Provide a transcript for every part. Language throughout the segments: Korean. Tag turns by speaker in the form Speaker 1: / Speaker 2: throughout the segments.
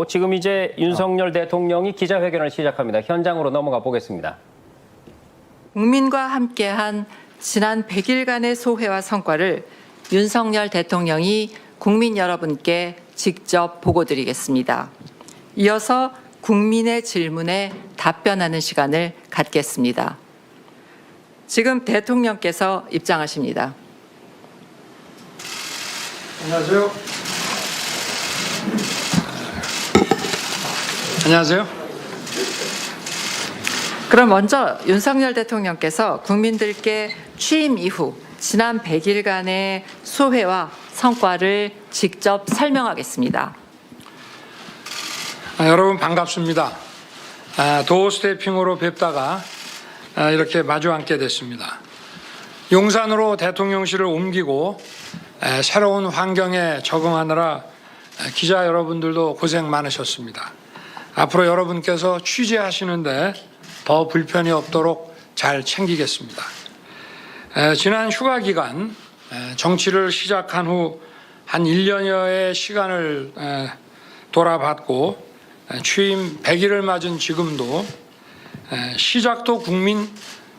Speaker 1: 지금 이제 윤석열 대통령이 기자회견을 시작합니다. 현장으로 넘어가 보겠습니다.
Speaker 2: 국민과 함께한 지난 100일간의 소회와 성과를 윤석열 대통령이 국민 여러분께 직접 보고드리겠습니다. 이어서 국민의 질문에 답변하는 시간을 갖겠습니다. 지금 대통령께서 입장하십니다.
Speaker 3: 안녕하세요. 안녕하세요.
Speaker 2: 그럼 먼저 윤석열 대통령께서 국민들께 취임 이후 지난 100일간의 소회와 성과를 직접 설명하겠습니다.
Speaker 3: 여러분 반갑습니다. 도어 스태핑으로 뵙다가 이렇게 마주 앉게 됐습니다. 용산으로 대통령실을 옮기고 새로운 환경에 적응하느라 기자 여러분들도 고생 많으셨습니다. 앞으로 여러분께서 취재하시는데 더 불편이 없도록 잘 챙기겠습니다. 지난 휴가 기간 정치를 시작한 후 한 1년여의 시간을 돌아봤고 취임 100일을 맞은 지금도 시작도 국민,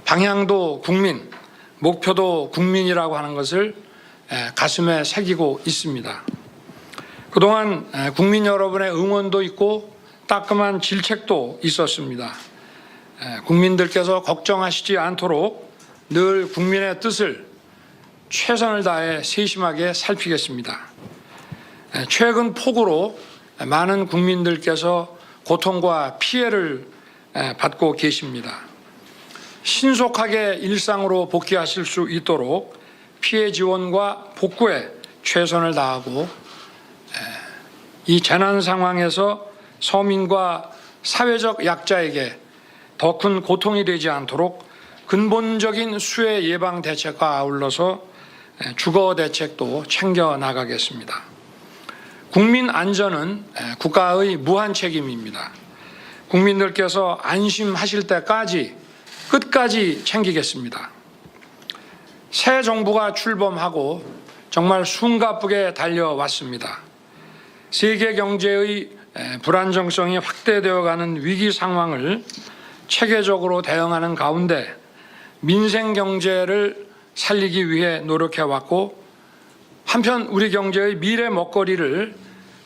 Speaker 3: 방향도 국민, 목표도 국민이라고 하는 것을 가슴에 새기고 있습니다. 그동안 국민 여러분의 응원도 있고 따끔한 질책도 있었습니다. 국민들께서 걱정하시지 않도록 늘 국민의 뜻을 최선을 다해 세심하게 살피겠습니다. 최근 폭우로 많은 국민들께서 고통과 피해를 받고 계십니다. 신속하게 일상으로 복귀하실 수 있도록 피해 지원과 복구에 최선을 다하고 이 재난 상황에서 서민과 사회적 약자에게 더 큰 고통이 되지 않도록 근본적인 수해 예방 대책과 아울러서 주거 대책도 챙겨 나가겠습니다. 국민 안전은 국가의 무한 책임입니다. 국민들께서 안심하실 때까지 끝까지 챙기겠습니다. 새 정부가 출범하고 정말 숨가쁘게 달려왔습니다. 세계 경제의 불안정성이 확대되어가는 위기 상황을 체계적으로 대응하는 가운데 민생 경제를 살리기 위해 노력해왔고 한편 우리 경제의 미래 먹거리를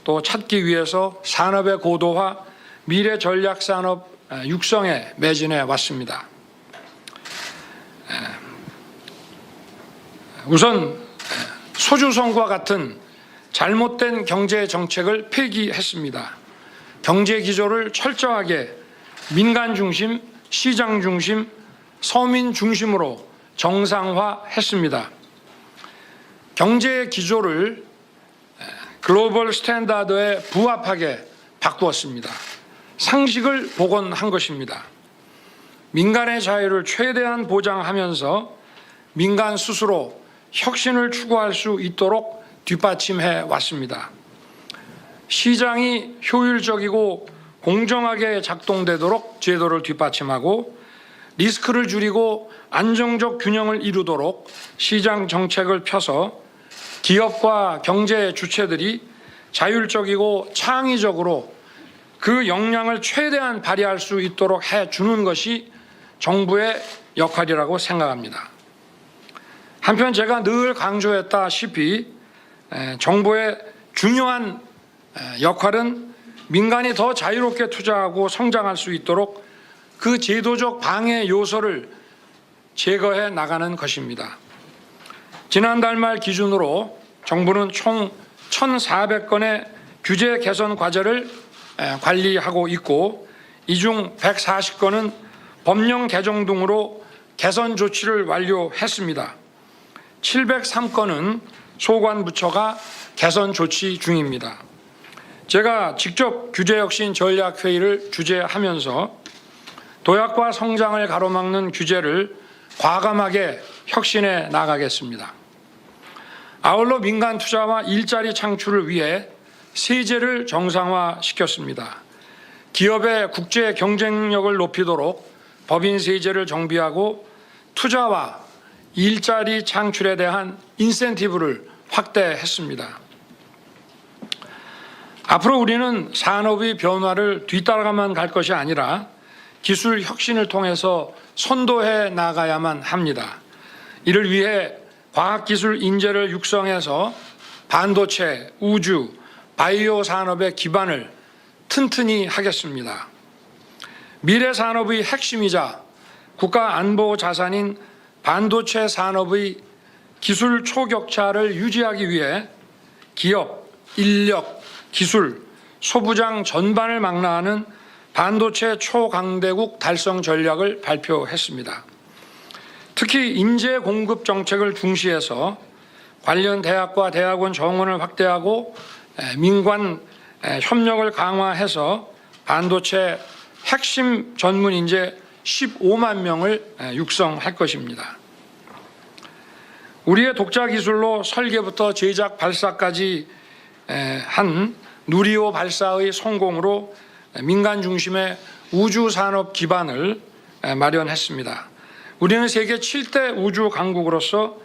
Speaker 3: 또 찾기 위해서 산업의 고도화, 미래 전략 산업 육성에 매진해 왔습니다. 우선 소주성과 같은 잘못된 경제 정책을 폐기했습니다. 경제 기조를 철저하게 민간 중심, 시장 중심, 서민 중심으로 정상화했습니다. 경제 기조를 글로벌 스탠다드에 부합하게 바꾸었습니다. 상식을 복원한 것입니다. 민간의 자유를 최대한 보장하면서 민간 스스로 혁신을 추구할 수 있도록 뒷받침해 왔습니다. 시장이 효율적이고 공정하게 작동되도록 제도를 뒷받침하고 리스크를 줄이고 안정적 균형을 이루도록 시장 정책을 펴서 기업과 경제 주체들이 자율적이고 창의적으로 그 역량을 최대한 발휘할 수 있도록 해주는 것이 정부의 역할이라고 생각합니다. 한편 제가 늘 강조했다시피 정부의 중요한 역할은 민간이 더 자유롭게 투자하고 성장할 수 있도록 그 제도적 방해 요소를 제거해 나가는 것입니다. 지난달 말 기준으로 정부는 총 1,400건의 규제 개선 과제를 관리하고 있고 이 중 140건은 법령 개정 등으로 개선 조치를 완료했습니다. 703건은 소관부처가 개선 조치 중입니다. 제가 직접 규제혁신 전략회의를 주재하면서 도약과 성장을 가로막는 규제를 과감하게 혁신해 나가겠습니다. 아울러 민간 투자와 일자리 창출을 위해 세제를 정상화시켰습니다. 기업의 국제 경쟁력을 높이도록 법인 세제를 정비하고 투자와 일자리 창출에 대한 인센티브를 확대했습니다. 앞으로 우리는 산업의 변화를 뒤따라가만 갈 것이 아니라 기술 혁신을 통해서 선도해 나가야만 합니다. 이를 위해 과학기술 인재를 육성해서 반도체, 우주, 바이오 산업의 기반을 튼튼히 하겠습니다. 미래 산업의 핵심이자 국가 안보 자산인 반도체 산업의 기술 초격차를 유지하기 위해 기업, 인력, 기술, 소부장 전반을 망라하는 반도체 초강대국 달성 전략을 발표했습니다. 특히 인재 공급 정책을 중시해서 관련 대학과 대학원 정원을 확대하고 민관 협력을 강화해서 반도체 핵심 전문 인재 15만 명을 육성할 것입니다. 우리의 독자 기술로 설계부터 제작 발사까지 한 누리호 발사의 성공으로 민간 중심의 우주 산업 기반을 마련했습니다. 우리는 세계 7대 우주 강국으로서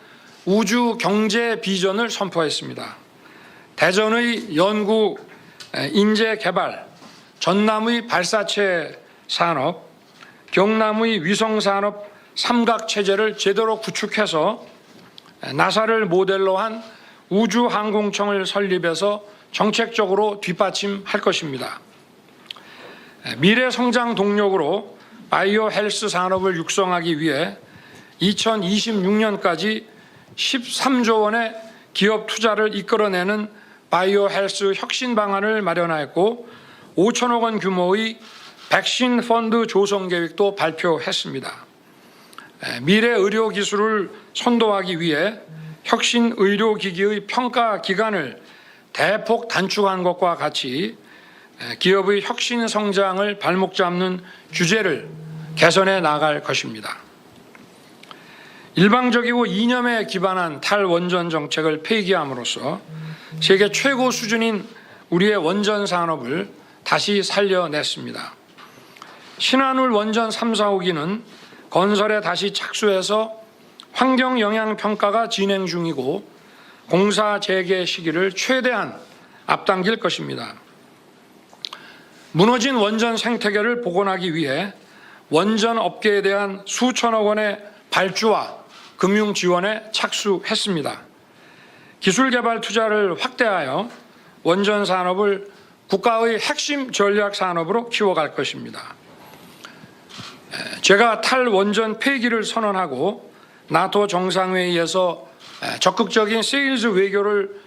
Speaker 3: 우주 경제 비전을 선포했습니다. 대전의 연구 인재 개발, 전남의 발사체 산업, 경남의 위성 산업 삼각 체제를 제대로 구축해서 나사를 모델로 한 우주항공청을 설립해서 정책적으로 뒷받침할 것입니다. 미래 성장 동력으로 바이오 헬스 산업을 육성하기 위해 2026년까지 13조 원의 기업 투자를 이끌어내는 바이오 헬스 혁신 방안을 마련하였고 5천억 원 규모의 백신 펀드 조성 계획도 발표했습니다. 미래 의료 기술을 선도하기 위해 혁신 의료기기의 평가 기간을 대폭 단축한 것과 같이 기업의 혁신 성장을 발목 잡는 규제를 개선해 나갈 것입니다. 일방적이고 이념에 기반한 탈원전 정책을 폐기함으로써 세계 최고 수준인 우리의 원전 산업을 다시 살려냈습니다. 신한울 원전 3, 4호기는 건설에 다시 착수해서 환경 영향 평가가 진행 중이고 공사 재개 시기를 최대한 앞당길 것입니다. 무너진 원전 생태계를 복원하기 위해 원전 업계에 대한 수천억 원의 발주와 금융 지원에 착수했습니다. 기술 개발 투자를 확대하여 원전 산업을 국가의 핵심 전략 산업으로 키워갈 것입니다. 제가 탈원전 폐기를 선언하고 나토 정상회의에서 적극적인 세일즈 외교를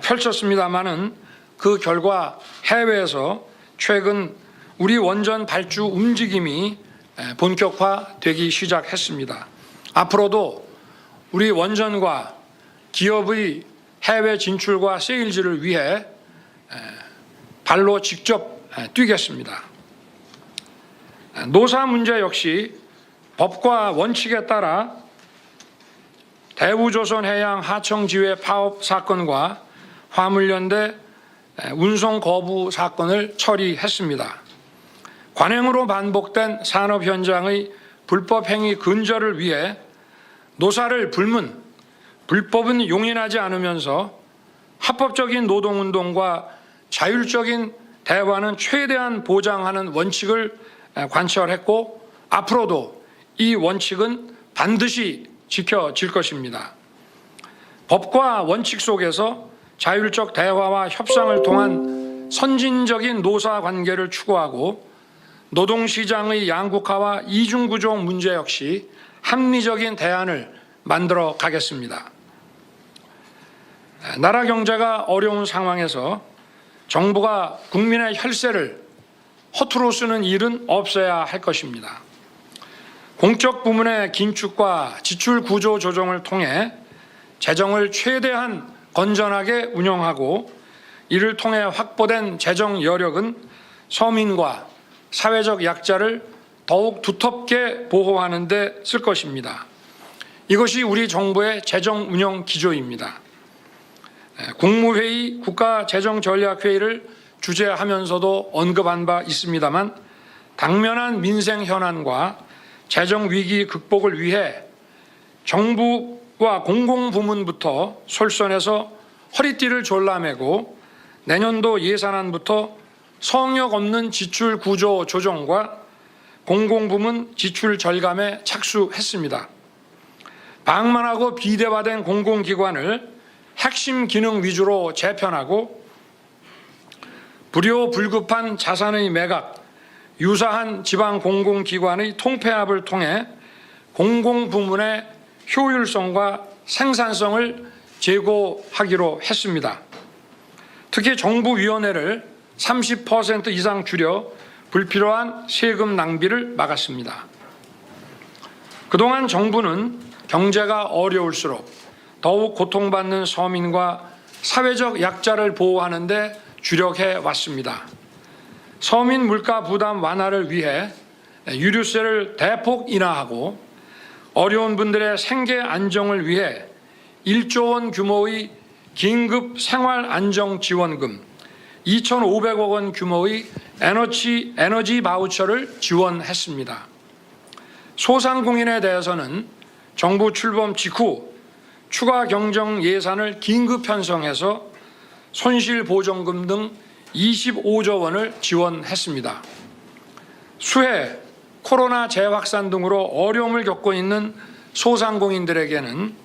Speaker 3: 펼쳤습니다마는 그 결과 해외에서 최근 우리 원전 발주 움직임이 본격화되기 시작했습니다. 앞으로도 우리 원전과 기업의 해외 진출과 세일즈를 위해 발로 직접 뛰겠습니다. 노사 문제 역시 법과 원칙에 따라 대우조선해양 하청지회 파업 사건과 화물연대 운송 거부 사건을 처리했습니다. 관행으로 반복된 산업 현장의 불법 행위 근절을 위해 노사를 불법은 용인하지 않으면서 합법적인 노동운동과 자율적인 대화는 최대한 보장하는 원칙을 관철했고 앞으로도 이 원칙은 반드시 지켜질 것입니다. 법과 원칙 속에서 자율적 대화와 협상을 통한 선진적인 노사 관계를 추구하고 노동시장의 양극화와 이중구조 문제 역시 합리적인 대안을 만들어 가겠습니다. 나라 경제가 어려운 상황에서 정부가 국민의 혈세를 허투루 쓰는 일은 없어야 할 것입니다. 공적 부문의 긴축과 지출 구조 조정을 통해 재정을 최대한 건전하게 운영하고 이를 통해 확보된 재정 여력은 서민과 사회적 약자를 더욱 두텁게 보호하는 데 쓸 것입니다. 이것이 우리 정부의 재정 운영 기조입니다. 국무회의 국가재정전략회의를 주재하면서도 언급한 바 있습니다만 당면한 민생 현안과 재정 위기 극복을 위해 정부와 공공부문부터 솔선해서 허리띠를 졸라매고 내년도 예산안부터 성역 없는 지출 구조 조정과 공공부문 지출 절감에 착수했습니다. 방만하고 비대화된 공공기관을 핵심 기능 위주로 재편하고 불효불급한 자산의 매각, 유사한 지방 공공기관의 통폐합을 통해 공공부문의 효율성과 생산성을 제고하기로 했습니다. 특히 정부위원회를 30% 이상 줄여 불필요한 세금 낭비를 막았습니다. 그동안 정부는 경제가 어려울수록 더욱 고통받는 서민과 사회적 약자를 보호하는 데 주력해 왔습니다. 서민 물가 부담 완화를 위해 유류세를 대폭 인하하고 어려운 분들의 생계 안정을 위해 1조 원 규모의 긴급 생활안정지원금, 2,500억 원 규모의 에너지 바우처를 지원했습니다. 소상공인에 대해서는 정부 출범 직후 추가 경정 예산을 긴급 편성해서 손실보전금 등 25조 원을 지원했습니다. 수해, 코로나 재확산 등으로 어려움을 겪고 있는 소상공인들에게는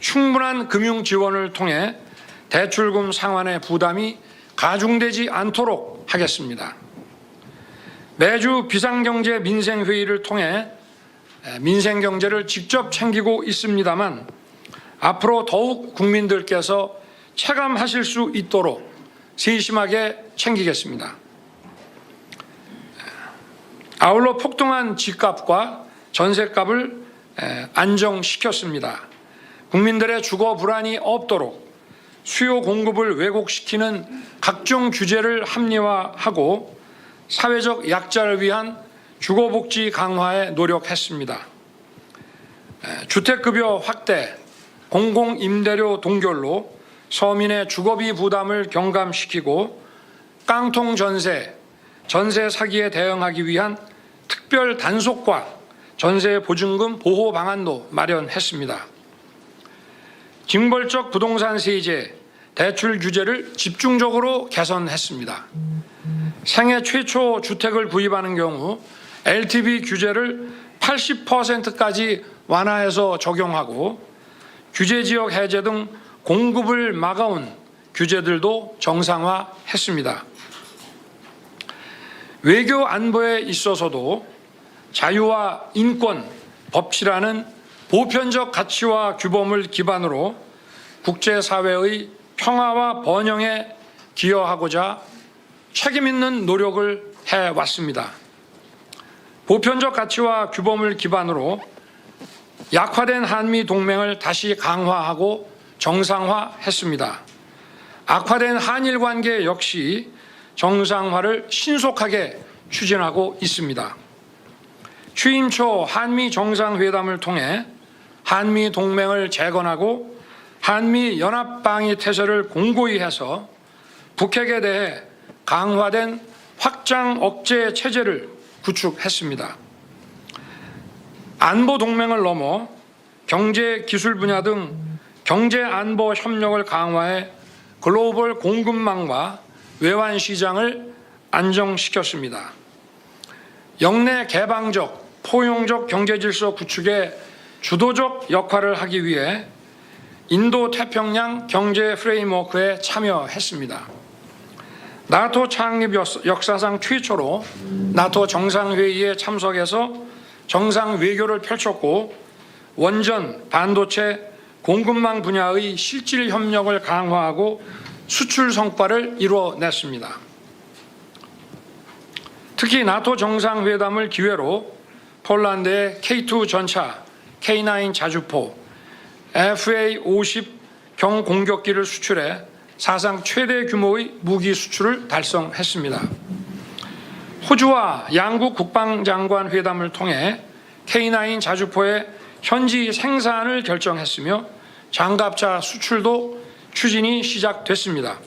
Speaker 3: 충분한 금융 지원을 통해 대출금 상환의 부담이 가중되지 않도록 하겠습니다. 매주 비상경제 민생회의를 통해 민생경제를 직접 챙기고 있습니다만 앞으로 더욱 국민들께서 체감하실 수 있도록 세심하게 챙기겠습니다. 아울러 폭등한 집값과 전셋값을 안정시켰습니다. 국민들의 주거 불안이 없도록 수요 공급을 왜곡시키는 각종 규제를 합리화하고 사회적 약자를 위한 주거복지 강화에 노력했습니다. 주택급여 확대, 공공임대료 동결로 서민의 주거비 부담을 경감시키고 깡통 전세, 전세 사기에 대응하기 위한 특별 단속과 전세 보증금 보호 방안도 마련했습니다. 징벌적 부동산 세제, 대출 규제를 집중적으로 개선했습니다. 생애 최초 주택을 구입하는 경우 LTV 규제를 80%까지 완화해서 적용하고 규제지역 해제 등 공급을 막아온 규제들도 정상화했습니다. 외교 안보에 있어서도 자유와 인권, 법치라는 보편적 가치와 규범을 기반으로 국제사회의 평화와 번영에 기여하고자 책임 있는 노력을 해왔습니다. 보편적 가치와 규범을 기반으로 약화된 한미 동맹을 다시 강화하고 정상화했습니다. 악화된 한일 관계 역시 정상화를 신속하게 추진하고 있습니다. 취임 초 한미 정상회담을 통해 한미 동맹을 재건하고 한미 연합방위 태세를 공고히 해서 북핵에 대해 강화된 확장 억제 체제를 구축했습니다. 안보 동맹을 넘어 경제 기술 분야 등 경제 안보 협력을 강화해 글로벌 공급망과 외환 시장을 안정시켰습니다. 역내 개방적, 포용적 경제 질서 구축에 주도적 역할을 하기 위해 인도 태평양 경제 프레임워크에 참여했습니다. 나토 창립 역사상 최초로 나토 정상회의에 참석해서 정상 외교를 펼쳤고 원전, 반도체, 공급망 분야의 실질 협력을 강화하고 수출 성과를 이뤄냈습니다. 특히 나토 정상회담을 기회로 폴란드의 K2 전차, K9 자주포, FA-50 경공격기를 수출해 사상 최대 규모의 무기 수출을 달성했습니다. 호주와 양국 국방장관 회담을 통해 K9 자주포의 현지 생산을 결정했으며 장갑차 수출도 추진이 시작됐습니다.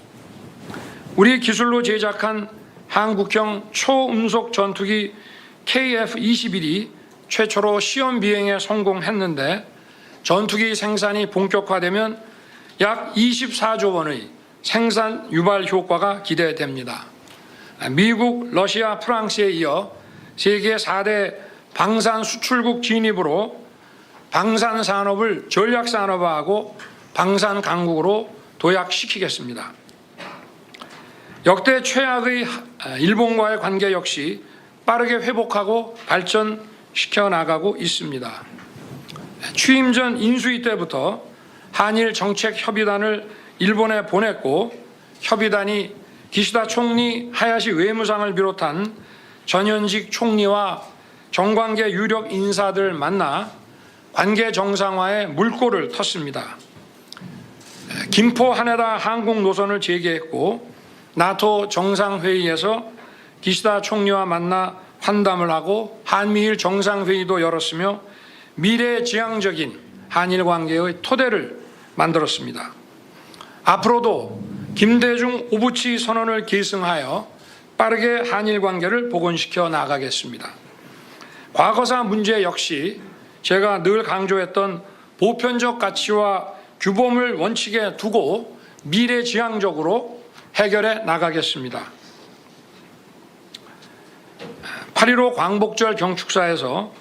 Speaker 3: 우리 기술로 제작한 한국형 초음속 전투기 KF-21이 최초로 시험 비행에 성공했는데 전투기 생산이 본격화되면 약 24조 원의 생산 유발 효과가 기대됩니다. 미국, 러시아, 프랑스에 이어 세계 4대 방산 수출국 진입으로 방산 산업을 전략 산업화하고 방산 강국으로 도약시키겠습니다. 역대 최악의 일본과의 관계 역시 빠르게 회복하고 발전시켜 나가고 있습니다. 취임 전 인수위 때부터 한일 정책협의단을 일본에 보냈고 협의단이 기시다 총리, 하야시 외무상을 비롯한 전현직 총리와 정관계 유력 인사들 만나 관계 정상화에 물꼬를 텄습니다. 김포 하네다 항공 노선을 재개했고 나토 정상회의에서 기시다 총리와 만나 환담을 하고 한미일 정상회의도 열었으며 미래지향적인 한일 관계의 토대를 만들었습니다. 앞으로도 김대중 오부치 선언을 계승하여 빠르게 한일 관계를 복원시켜 나가겠습니다. 과거사 문제 역시 제가 늘 강조했던 보편적 가치와 규범을 원칙에 두고 미래지향적으로 해결해 나가겠습니다. 8.15 광복절 경축사에서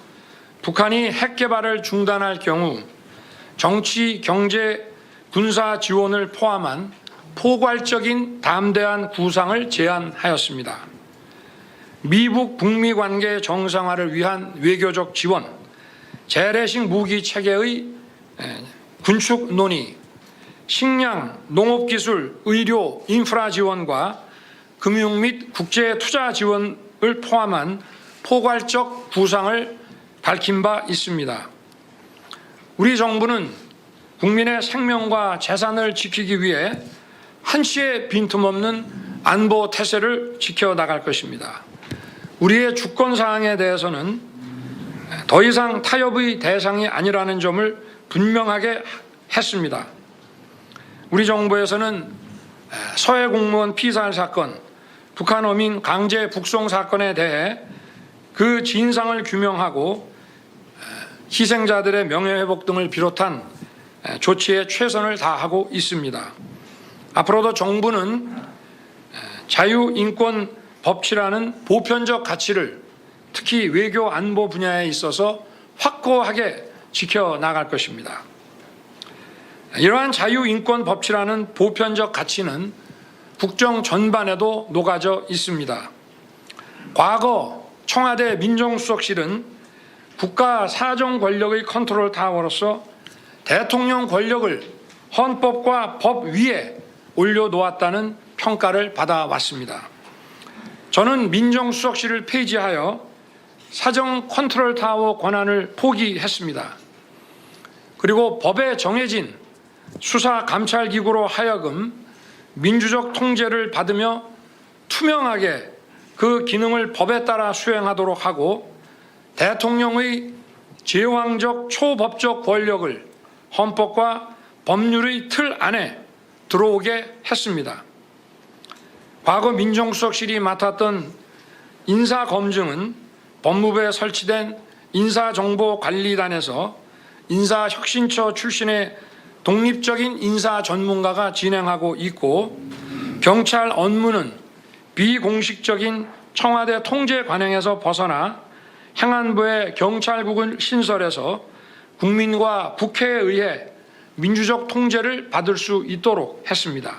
Speaker 3: 북한이 핵 개발을 중단할 경우 정치, 경제, 군사 지원을 포함한 포괄적인 담대한 구상을 제안하였습니다. 미북 북미 관계 정상화를 위한 외교적 지원, 재래식 무기 체계의 군축 논의, 식량, 농업기술, 의료, 인프라 지원과 금융 및 국제 투자 지원을 포함한 포괄적 구상을 밝힌 바 있습니다. 우리 정부는 국민의 생명과 재산을 지키기 위해 한치의 빈틈없는 안보 태세를 지켜나갈 것입니다. 우리의 주권 사항에 대해서는 더 이상 타협의 대상이 아니라는 점을 분명하게 했습니다. 우리 정부에서는 서해 공무원 피살 사건, 북한 어민 강제 북송 사건에 대해 그 진상을 규명하고 희생자들의 명예회복 등을 비롯한 조치에 최선을 다하고 있습니다. 앞으로도 정부는 자유인권 법치라는 보편적 가치를 특히 외교 안보 분야에 있어서 확고하게 지켜나갈 것입니다. 이러한 자유인권 법치라는 보편적 가치는 국정 전반에도 녹아져 있습니다. 과거 청와대 민정수석실은 국가 사정 권력의 컨트롤 타워로서 대통령 권력을 헌법과 법 위에 올려놓았다는 평가를 받아왔습니다. 저는 민정수석실을 폐지하여 사정 컨트롤 타워 권한을 포기했습니다. 그리고 법에 정해진 수사 감찰기구로 하여금 민주적 통제를 받으며 투명하게 그 기능을 법에 따라 수행하도록 하고 대통령의 제왕적 초법적 권력을 헌법과 법률의 틀 안에 들어오게 했습니다. 과거 민정수석실이 맡았던 인사검증은 법무부에 설치된 인사정보관리단에서 인사혁신처 출신의 독립적인 인사 전문가가 진행하고 있고 경찰 업무는 비공식적인 청와대 통제 관행에서 벗어나 행안부의 경찰국을 신설해서 국민과 국회에 의해 민주적 통제를 받을 수 있도록 했습니다.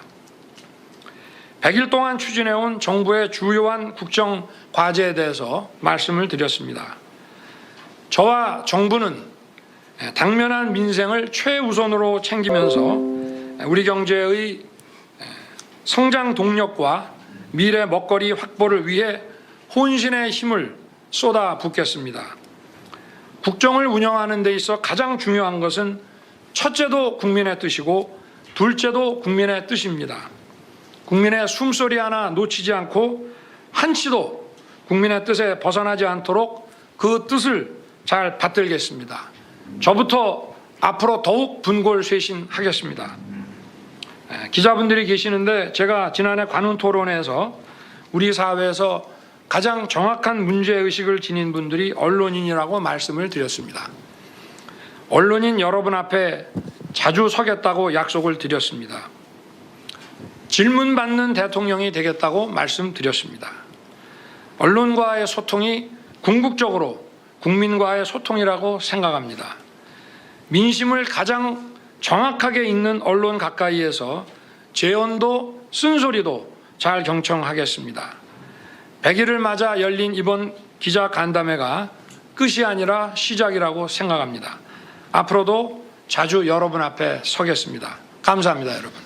Speaker 3: 100일 동안 추진해온 정부의 주요한 국정 과제에 대해서 말씀을 드렸습니다. 저와 정부는 당면한 민생을 최우선으로 챙기면서 우리 경제의 성장 동력과 미래 먹거리 확보를 위해 혼신의 힘을 쏟아붓겠습니다. 국정을 운영하는 데 있어 가장 중요한 것은 첫째도 국민의 뜻이고 둘째도 국민의 뜻입니다. 국민의 숨소리 하나 놓치지 않고 한치도 국민의 뜻에 벗어나지 않도록 그 뜻을 잘 받들겠습니다. 저부터 앞으로 더욱 분골쇄신하겠습니다. 기자분들이 계시는데 제가 지난해 관훈 토론회에서 우리 사회에서 가장 정확한 문제의식을 지닌 분들이 언론인이라고 말씀을 드렸습니다. 언론인 여러분 앞에 자주 서겠다고 약속을 드렸습니다. 질문받는 대통령이 되겠다고 말씀드렸습니다. 언론과의 소통이 궁극적으로 국민과의 소통이라고 생각합니다. 민심을 가장 정확하게 읽는 언론 가까이에서 재언도 쓴소리도 잘 경청하겠습니다. 100일을 맞아 열린 이번 기자 간담회가 끝이 아니라 시작이라고 생각합니다. 앞으로도 자주 여러분 앞에 서겠습니다. 감사합니다, 여러분.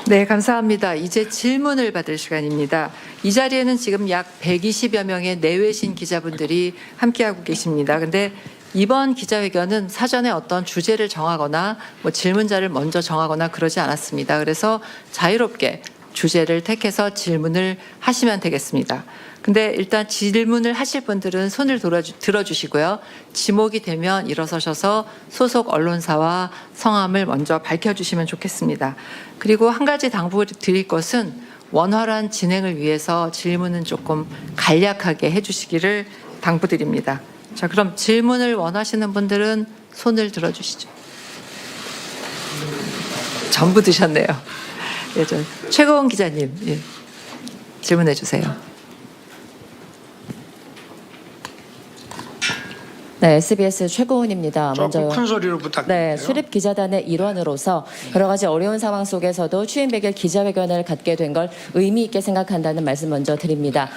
Speaker 2: 네, 감사합니다. 이제 질문을 받을 시간입니다. 이 자리에는 지금 약 120여 명의 내외신 기자분들이 함께하고 계십니다. 근데 이번 기자회견은 사전에 어떤 주제를 정하거나 뭐 질문자를 먼저 정하거나 그러지 않았습니다. 그래서 자유롭게 주제를 택해서 질문을 하시면 되겠습니다. 근데 일단 질문을 하실 분들은 손을 들어주시고요. 지목이 되면 일어서셔서 소속 언론사와 성함을 먼저 밝혀주시면 좋겠습니다. 그리고 한 가지 당부드릴 것은 원활한 진행을 위해서 질문은 조금 간략하게 해주시기를 당부드립니다. 자, 그럼 질문을 원하시는 분들은 손을 들어주시죠. 전부 드셨네요. 예, 저 최고원 기자님, 예, 질문해 주세요.
Speaker 4: 네, SBS 최고은입니다.
Speaker 3: 조금 큰 소리로 부탁드립니다.
Speaker 4: 네, 수립 기자단의 일원으로서 여러 가지 어려운 상황 속에서도 취임 100일 기자회견을 갖게 된 걸 의미 있게 생각한다는 말씀 먼저 드립니다.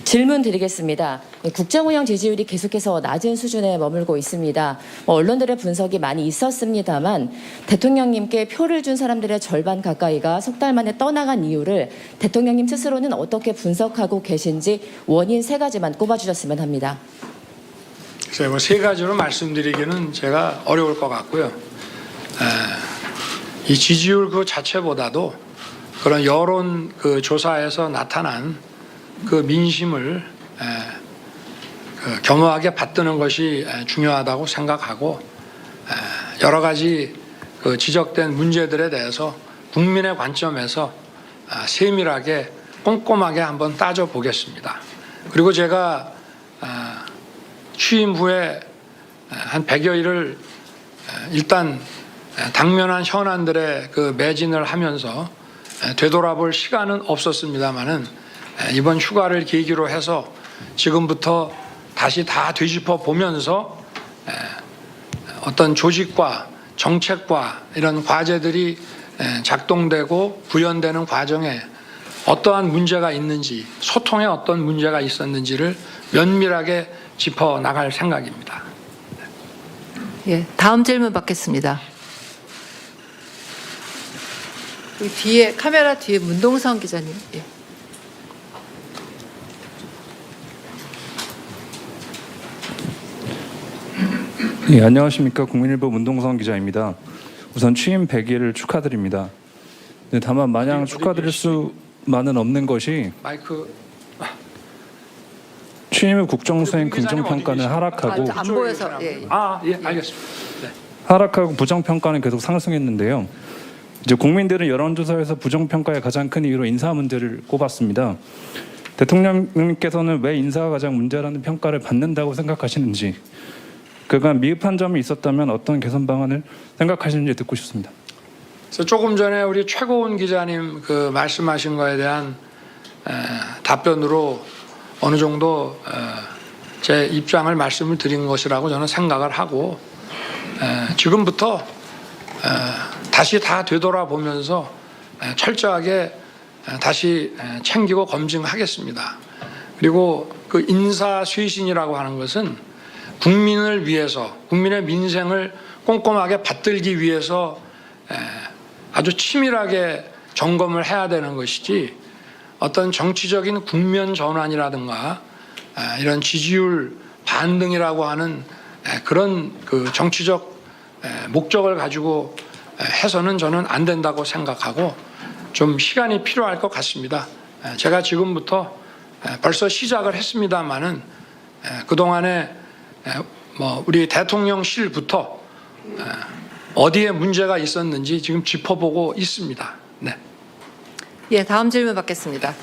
Speaker 4: 질문 드리겠습니다. 국정 운영 지지율이 계속해서 낮은 수준에 머물고 있습니다. 언론들의 분석이 많이 있었습니다만 대통령님께 표를 준 사람들의 절반 가까이가 석 달 만에 떠나간 이유를 대통령님 스스로는 어떻게 분석하고 계신지 원인 3가지만 꼽아주셨으면 합니다.
Speaker 3: 제가 뭐 3가지로 말씀드리기는 제가 어려울 것 같고요. 이 지지율 그 자체보다도 그런 여론 그 조사에서 나타난 그 민심을 겸허하게 받드는 것이 중요하다고 생각하고 여러 가지 그 지적된 문제들에 대해서 국민의 관점에서 세밀하게 꼼꼼하게 한번 따져보겠습니다. 그리고 제가 취임 후에 한 100여일을 일단 당면한 현안들의 그 매진을 하면서 되돌아볼 시간은 없었습니다마는 이번 휴가를 계기로 해서 지금부터 다시 다 되짚어 보면서 어떤 조직과 정책과 이런 과제들이 작동되고 구현되는 과정에 어떠한 문제가 있는지, 소통에 어떤 문제가 있었는지를 면밀하게 짚어 나갈 생각입니다.
Speaker 2: 예, 다음 질문 받겠습니다. 이 뒤에 카메라 뒤에 문동성 기자님. 예.
Speaker 5: 예, 안녕하십니까. 국민일보 문동성 기자입니다. 우선 취임 100일을 축하드립니다. 네, 다만 마냥 축하드릴 수만은 없는 것이
Speaker 3: 마이크
Speaker 5: 취임 후 국정수행 긍정평가는 하락하고
Speaker 2: 안 보여서 예.
Speaker 3: 예, 알겠습니다. 네.
Speaker 5: 하락하고 부정평가는 계속 상승했는데요. 이제 국민들은 여론조사에서 부정평가의 가장 큰 이유로 인사 문제를 꼽았습니다. 대통령님께서는 왜 인사가 가장 문제라는 평가를 받는다고 생각하시는지, 그간 미흡한 점이 있었다면 어떤 개선 방안을 생각하시는지 듣고 싶습니다.
Speaker 3: 그래서 조금 전에 우리 최고은 기자님 그 말씀하신 거에 대한 답변으로 어느 정도 제 입장을 말씀을 드린 것이라고 저는 생각을 하고 지금부터 다시 다 되돌아보면서 철저하게 다시 챙기고 검증하겠습니다. 그리고 그 인사쇄신이라고 하는 것은 국민을 위해서, 국민의 민생을 꼼꼼하게 받들기 위해서 아주 치밀하게 점검을 해야 되는 것이지, 어떤 정치적인 국면 전환이라든가 이런 지지율 반등이라고 하는 그런 그 정치적 목적을 가지고 해서는 저는 안 된다고 생각하고 좀 시간이 필요할 것 같습니다. 제가 지금부터 벌써 시작을 했습니다마는 그동안에 뭐 우리 대통령실부터 어디에 문제가 있었는지 지금 짚어보고 있습니다. 네.
Speaker 2: 예, 다음 질문 받겠습니다.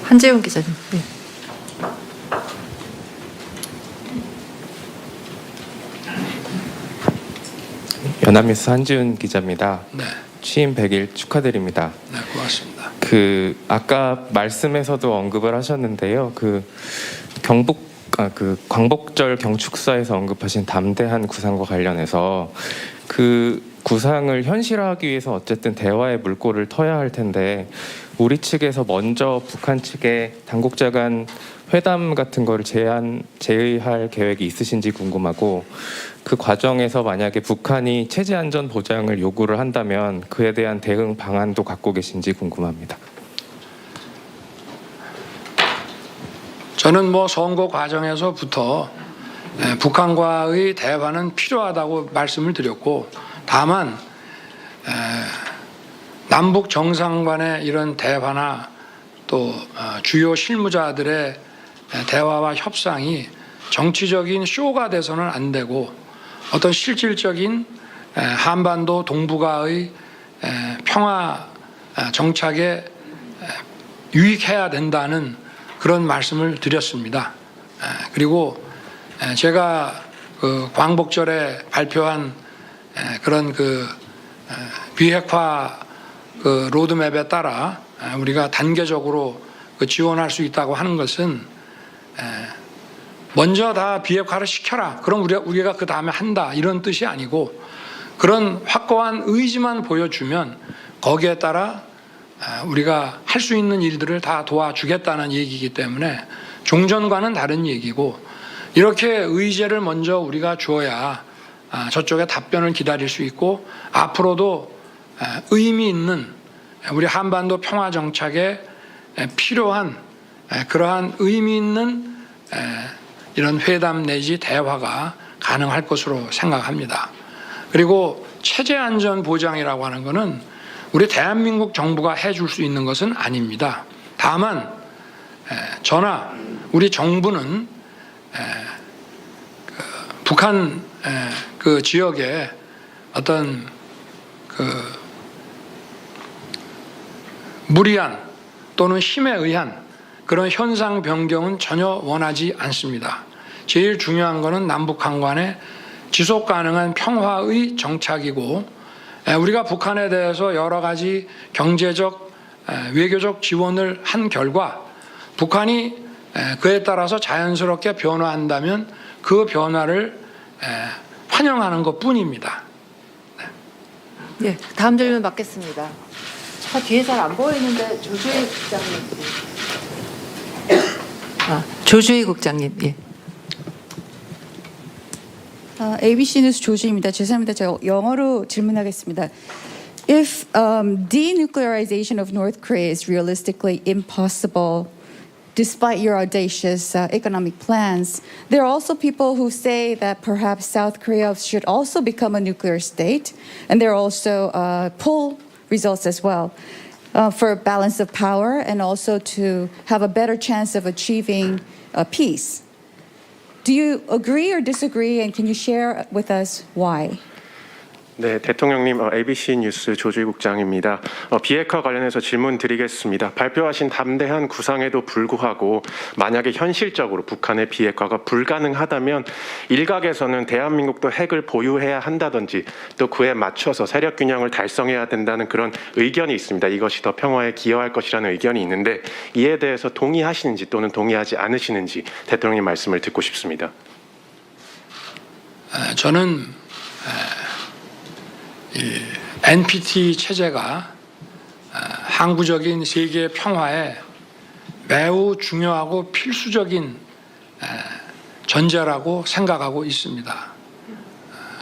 Speaker 2: 한재훈 기자님. 예.
Speaker 6: 연합뉴스 한지훈 기자입니다.
Speaker 3: 네,
Speaker 6: 취임 100일 축하드립니다.
Speaker 3: 네, 고맙습니다.
Speaker 6: 아까 말씀에서도 언급을 하셨는데요. 광복절 경축사에서 언급하신 담대한 구상과 관련해서 그 구상을 현실화하기 위해서 어쨌든 대화의 물꼬를 터야 할 텐데 우리 측에서 먼저 북한 측에 당국자 간 회담 같은 거를 제의할 계획이 있으신지 궁금하고, 그 과정에서 만약에 북한이 체제 안전 보장을 요구를 한다면 그에 대한 대응 방안도 갖고 계신지 궁금합니다.
Speaker 3: 저는 선거 과정에서부터 북한과의 대화는 필요하다고 말씀을 드렸고, 다만 남북 정상 간의 이런 대화나 또 주요 실무자들의 대화와 협상이 정치적인 쇼가 돼서는 안 되고 어떤 실질적인 한반도 동북아의 평화 정착에 유익해야 된다는 그런 말씀을 드렸습니다. 그리고 제가 광복절에 발표한 그런 비핵화 로드맵에 따라 우리가 단계적으로 지원할 수 있다고 하는 것은 먼저 다 비핵화를 시켜라, 그럼 우리가 그 다음에 한다, 이런 뜻이 아니고, 그런 확고한 의지만 보여주면 거기에 따라 우리가 할 수 있는 일들을 다 도와주겠다는 얘기이기 때문에 종전과는 다른 얘기고, 이렇게 의제를 먼저 우리가 주어야 저쪽의 답변을 기다릴 수 있고, 앞으로도 의미 있는 우리 한반도 평화 정착에 필요한 그러한 의미 있는 이런 회담 내지 대화가 가능할 것으로 생각합니다. 그리고 체제 안전 보장이라고 하는 것은 우리 대한민국 정부가 해줄 수 있는 것은 아닙니다. 다만 저나 우리 정부는 북한 그 지역에 어떤 무리한 또는 힘에 의한 그런 현상 변경은 전혀 원하지 않습니다. 제일 중요한 것은 남북한 간의 지속 가능한 평화의 정착이고, 우리가 북한에 대해서 여러 가지 경제적, 외교적 지원을 한 결과 북한이 그에 따라서 자연스럽게 변화한다면 그 변화를 환영하는 것뿐입니다.
Speaker 2: 네, 다음 질문 받겠습니다. 저 뒤에 잘 안 보이는데 조주희 국장님. 조주희 국장님. 예.
Speaker 7: ABC 뉴스 조주입니다. 죄송합니다. 제가 영어로 질문하겠습니다. If denuclearization of North Korea is realistically impossible, despite your audacious economic plans, there are also people who say that perhaps South Korea should also become a nuclear state, and there are also poll results as well for a balance of power and also to have a better chance of achieving peace. Do you agree or disagree, and can you share with us why?
Speaker 8: 네, 대통령님, ABC 뉴스 조주희 국장입니다. 비핵화 관련해서 질문 드리겠습니다. 발표하신 담대한 구상에도 불구하고 만약에 현실적으로 북한의 비핵화가 불가능하다면 일각에서는 대한민국도 핵을 보유해야 한다든지 또 그에 맞춰서 세력 균형을 달성해야 된다는 그런 의견이 있습니다. 이것이 더 평화에 기여할 것이라는 의견이 있는데 이에 대해서 동의하시는지 또는 동의하지 않으시는지 대통령님 말씀을 듣고 싶습니다.
Speaker 3: 저는 NPT 체제가 항구적인 세계 평화에 매우 중요하고 필수적인 전제라고 생각하고 있습니다.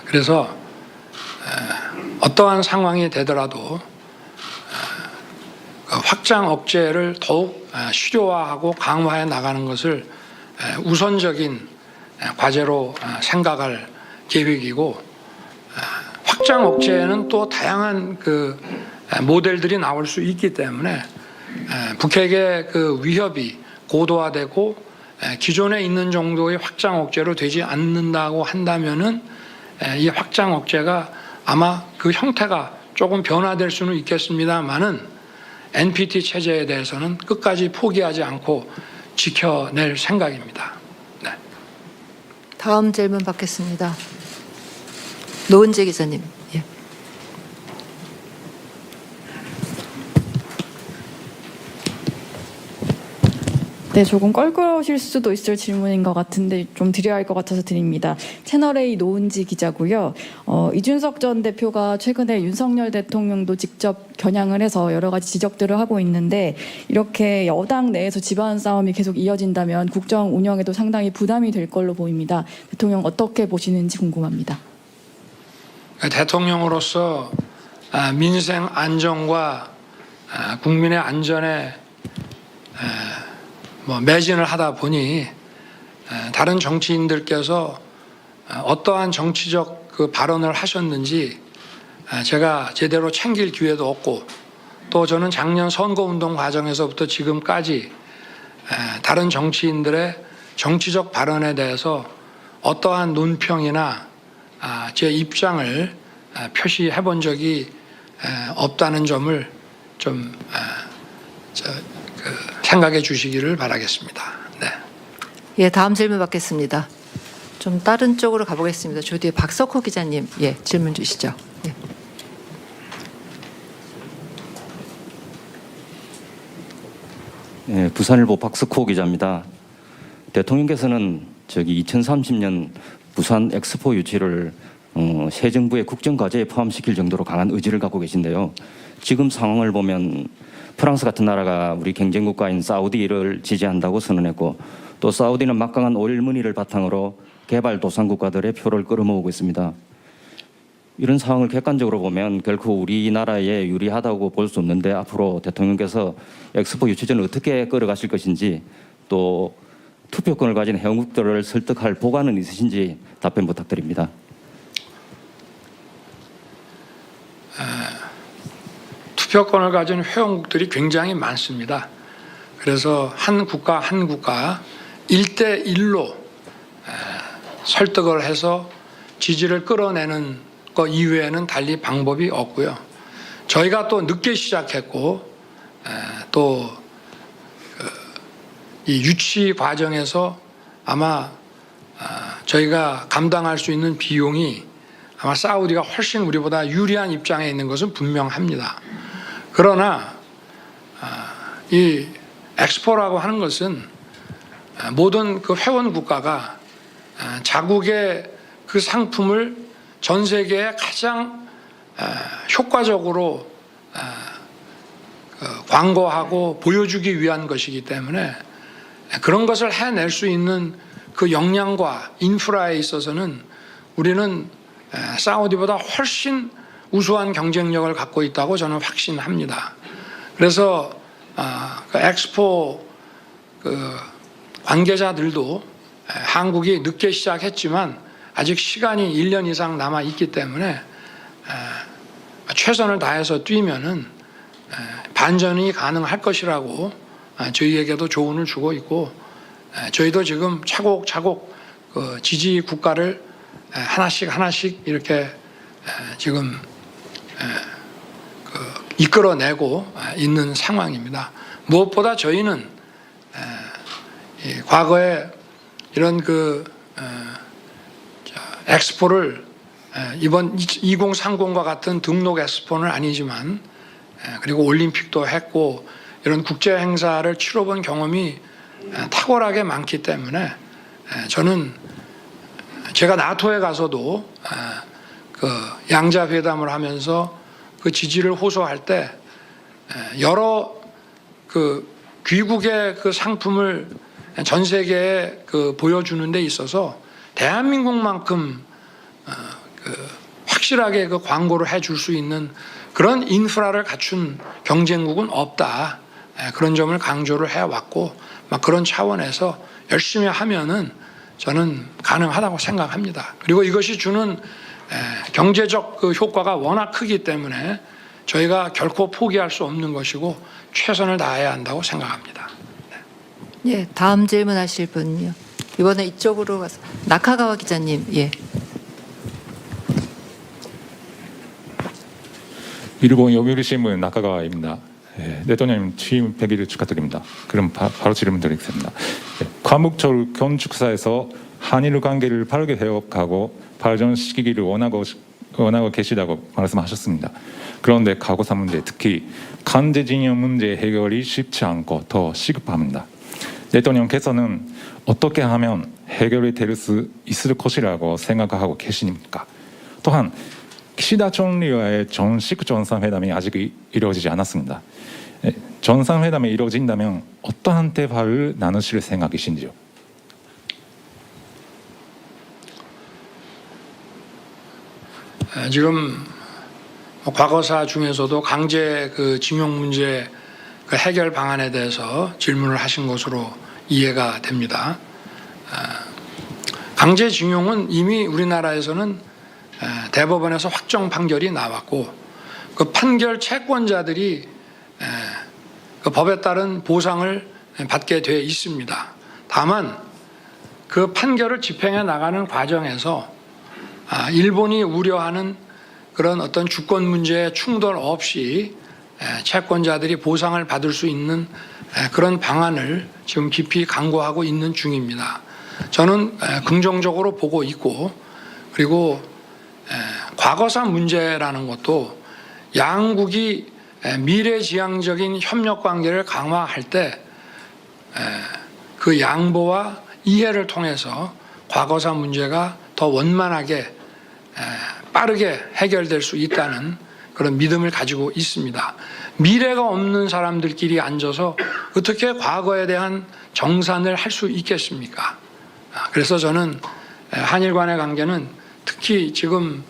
Speaker 3: 그래서 어떠한 상황이 되더라도 확장 억제를 더욱 실효화하고 강화해 나가는 것을 우선적인 과제로 생각할 계획이고, 확장 억제에는 또 다양한 모델들이 나올 수 있기 때문에 북핵의 위협이 고도화되고 기존에 있는 정도의 확장 억제로 되지 않는다고 한다면은 이 확장 억제가 아마 그 형태가 조금 변화될 수는 있겠습니다만은 NPT 체제에 대해서는 끝까지 포기하지 않고 지켜낼 생각입니다. 네.
Speaker 2: 다음 질문 받겠습니다. 노은재 기자님. 예.
Speaker 9: 네, 조금 껄끄러우실 수도 있을 질문인 것 같은데 좀 드려야 할 것 같아서 드립니다. 채널A 노은지 기자고요. 이준석 전 대표가 최근에 윤석열 대통령도 직접 겨냥을 해서 여러 가지 지적들을 하고 있는데 이렇게 여당 내에서 집안 싸움이 계속 이어진다면 국정 운영에도 상당히 부담이 될 걸로 보입니다. 대통령 어떻게 보시는지 궁금합니다.
Speaker 3: 대통령으로서 민생 안정과 국민의 안전에 매진을 하다 보니 다른 정치인들께서 어떠한 정치적 그 발언을 하셨는지 제가 제대로 챙길 기회도 없고 또 저는 작년 선거운동 과정에서부터 지금까지 다른 정치인들의 정치적 발언에 대해서 어떠한 논평이나 제 입장을 표시해 본 적이 없다는 점을 좀 생각해 주시기를 바라겠습니다. 네.
Speaker 2: 예, 다음 질문 받겠습니다. 좀 다른 쪽으로 가보겠습니다. 저 뒤에 박석호 기자님, 예, 질문 주시죠. 예.
Speaker 10: 네, 부산일보 박석호 기자입니다. 대통령께서는 2030년 부산 엑스포 유치를 새 정부의 국정과제에 포함시킬 정도로 강한 의지를 갖고 계신데요. 지금 상황을 보면 프랑스 같은 나라가 우리 경쟁국가인 사우디를 지지한다고 선언했고 또 사우디는 막강한 오일 머니를 바탕으로 개발도상국가들의 표를 끌어모으고 있습니다. 이런 상황을 객관적으로 보면 결코 우리나라에 유리하다고 볼 수 없는데 앞으로 대통령께서 엑스포 유치전을 어떻게 끌어가실 것인지 또 투표권을 가진 회원국들을 설득할 보관은 있으신지 답변 부탁드립니다.
Speaker 3: 투표권을 가진 회원국들이 굉장히 많습니다. 그래서 한 국가 1대1로 설득을 해서 지지를 끌어내는 것 이외에는 달리 방법이 없고요. 저희가 또 늦게 시작했고 또 이 유치 과정에서 아마 저희가 감당할 수 있는 비용이 아마 사우디가 훨씬 우리보다 유리한 입장에 있는 것은 분명합니다. 그러나 이 엑스포라고 하는 것은 모든 그 회원 국가가 자국의 그 상품을 전 세계에 가장 효과적으로 광고하고 보여주기 위한 것이기 때문에 그런 것을 해낼 수 있는 그 역량과 인프라에 있어서는 우리는 사우디보다 훨씬 우수한 경쟁력을 갖고 있다고 저는 확신합니다. 그래서 그 엑스포 그 관계자들도 한국이 늦게 시작했지만 아직 시간이 1년 이상 남아 있기 때문에 최선을 다해서 뛰면은 반전이 가능할 것이라고 저희에게도 조언을 주고 있고 저희도 지금 차곡차곡 그 지지 국가를 하나씩 이렇게 지금 이끌어내고 있는 상황입니다. 무엇보다 저희는 과거에 이런 그 엑스포를 이번 2030과 같은 등록 엑스포는 아니지만 그리고 올림픽도 했고 이런 국제 행사를 치러본 경험이 탁월하게 많기 때문에 저는 제가 나토에 가서도 그 양자 회담을 하면서 그 지지를 호소할 때 여러 그 귀국의 그 상품을 전 세계에 그 보여주는 데 있어서 대한민국만큼 그 확실하게 그 광고를 해줄 수 있는 그런 인프라를 갖춘 경쟁국은 없다. 그런 점을 강조를 해왔고 막 그런 차원에서 열심히 하면은 저는 가능하다고 생각합니다. 그리고 이것이 주는 경제적 그 효과가 워낙 크기 때문에 저희가 결코 포기할 수 없는 것이고 최선을 다해야 한다고 생각합니다.
Speaker 2: 예, 다음 질문하실 분요. 이번에 이쪽으로 가서 나카가와 기자님, 예.
Speaker 11: 일본 요미우리신문 나카가와입니다. 대통령님 취임 100일을 축하드립니다. 그럼 바로 질문 드리겠습니다. 광복절 건축사에서 한일 관계를 빠르게 회복하고 발전시키기를 원하고 계시다고 말씀하셨습니다. 그런데 가고사 문제, 특히 강제징용 문제 해결이 쉽지 않고 더 시급합니다. 대통령께서는 어떻게 하면 해결이 될 수 있을 것이라고 생각하고 계십니까? 또한 기시다 총리와의 정식 정상회담이 아직 이루어지지 않았습니다. 정상회담이 이루어진다면 어떠한 대화를 나누실 생각이신지요?
Speaker 3: 지금 과거사 중에서도 강제 징용 문제 해결 방안에 대해서 질문을 하신 것으로 이해가 됩니다. 강제징용은 이미 우리나라에서는 대법원에서 확정 판결이 나왔고 그 판결 채권자들이 그 법에 따른 보상을 받게 돼 있습니다. 다만 그 판결을 집행해 나가는 과정에서 일본이 우려하는 그런 어떤 주권 문제에 충돌 없이 채권자들이 보상을 받을 수 있는 그런 방안을 지금 깊이 강구하고 있는 중입니다. 저는 긍정적으로 보고 있고, 그리고 과거사 문제라는 것도 양국이 미래지향적인 협력 관계를 강화할 때 그 양보와 이해를 통해서 과거사 문제가 더 원만하게 빠르게 해결될 수 있다는 그런 믿음을 가지고 있습니다. 미래가 없는 사람들끼리 앉아서 어떻게 과거에 대한 정산을 할 수 있겠습니까? 그래서 저는 한일 간의 관계는 특히 지금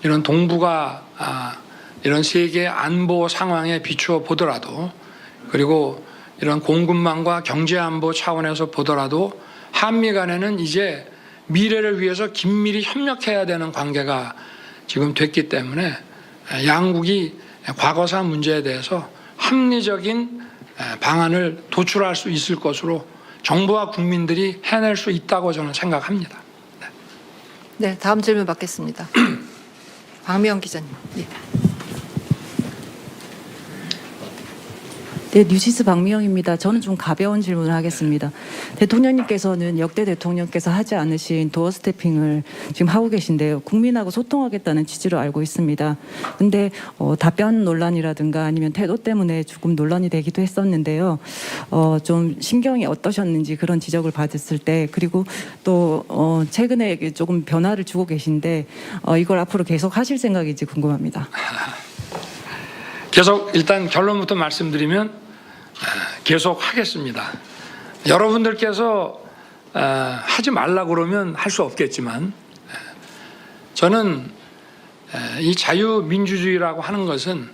Speaker 3: 이런 동북아 이런 세계 안보 상황에 비추어 보더라도, 그리고 이런 공급망과 경제안보 차원에서 보더라도 한미 간에는 이제 미래를 위해서 긴밀히 협력해야 되는 관계가 지금 됐기 때문에 양국이 과거사 문제에 대해서 합리적인 방안을 도출할 수 있을 것으로 정부와 국민들이 해낼 수 있다고 저는 생각합니다.
Speaker 2: 네, 다음 질문 받겠습니다. 박미영 기자님. 네.
Speaker 12: 네, 뉴시스 박미영입니다. 저는 좀 가벼운 질문을 하겠습니다. 대통령님께서는 역대 대통령께서 하지 않으신 도어 스태핑을 지금 하고 계신데요. 국민하고 소통하겠다는 취지로 알고 있습니다. 근데 답변 논란이라든가 아니면 태도 때문에 조금 논란이 되기도 했었는데요. 좀 심경이 어떠셨는지 그런 지적을 받았을 때, 그리고 또 최근에 조금 변화를 주고 계신데 이걸 앞으로 계속 하실 생각인지 궁금합니다.
Speaker 3: 계속 일단 결론부터 말씀드리면 계속 하겠습니다. 여러분들께서 하지 말라 그러면 할 수 없겠지만, 저는 이 자유민주주의라고 하는 것은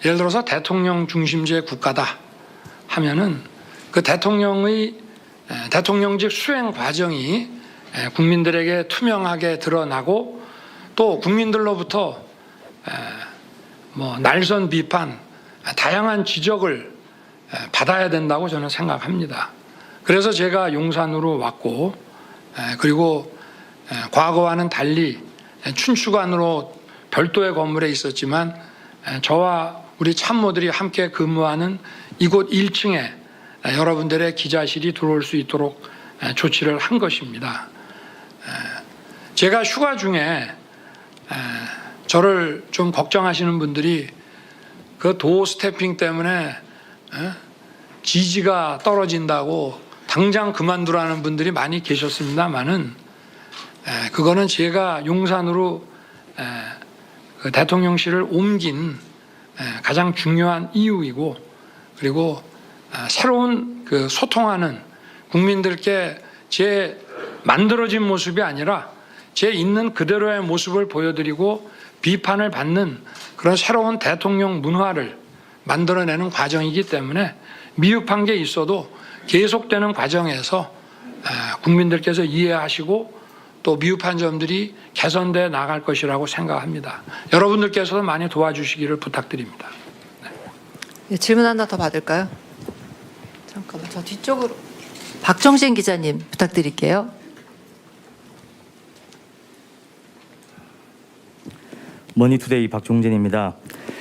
Speaker 3: 예를 들어서 대통령 중심제 국가다 하면은 그 대통령직 수행 과정이 국민들에게 투명하게 드러나고, 또 국민들로부터 날선 비판, 다양한 지적을 받아야 된다고 저는 생각합니다. 그래서 제가 용산으로 왔고, 그리고 과거와는 달리 춘추관으로 별도의 건물에 있었지만 저와 우리 참모들이 함께 근무하는 이곳 1층에 여러분들의 기자실이 들어올 수 있도록 조치를 한 것입니다. 제가 휴가 중에 저를 좀 걱정하시는 분들이 그 도어 스태핑 때문에 지지가 떨어진다고 당장 그만두라는 분들이 많이 계셨습니다만은, 그거는 제가 용산으로 그 대통령실을 옮긴 가장 중요한 이유이고, 그리고 새로운 그 소통하는 국민들께 제 만들어진 모습이 아니라 제 있는 그대로의 모습을 보여드리고 비판을 받는 그런 새로운 대통령 문화를 만들어내는 과정이기 때문에 미흡한 게 있어도 계속되는 과정에서 국민들께서 이해하시고 또 미흡한 점들이 개선돼 나갈 것이라고 생각합니다. 여러분들께서도 많이 도와주시기를 부탁드립니다.
Speaker 2: 네, 질문 하나 더 받을까요? 잠깐만, 저 뒤쪽으로. 박정진 기자님 부탁드릴게요.
Speaker 10: 머니투데이 박종진입니다.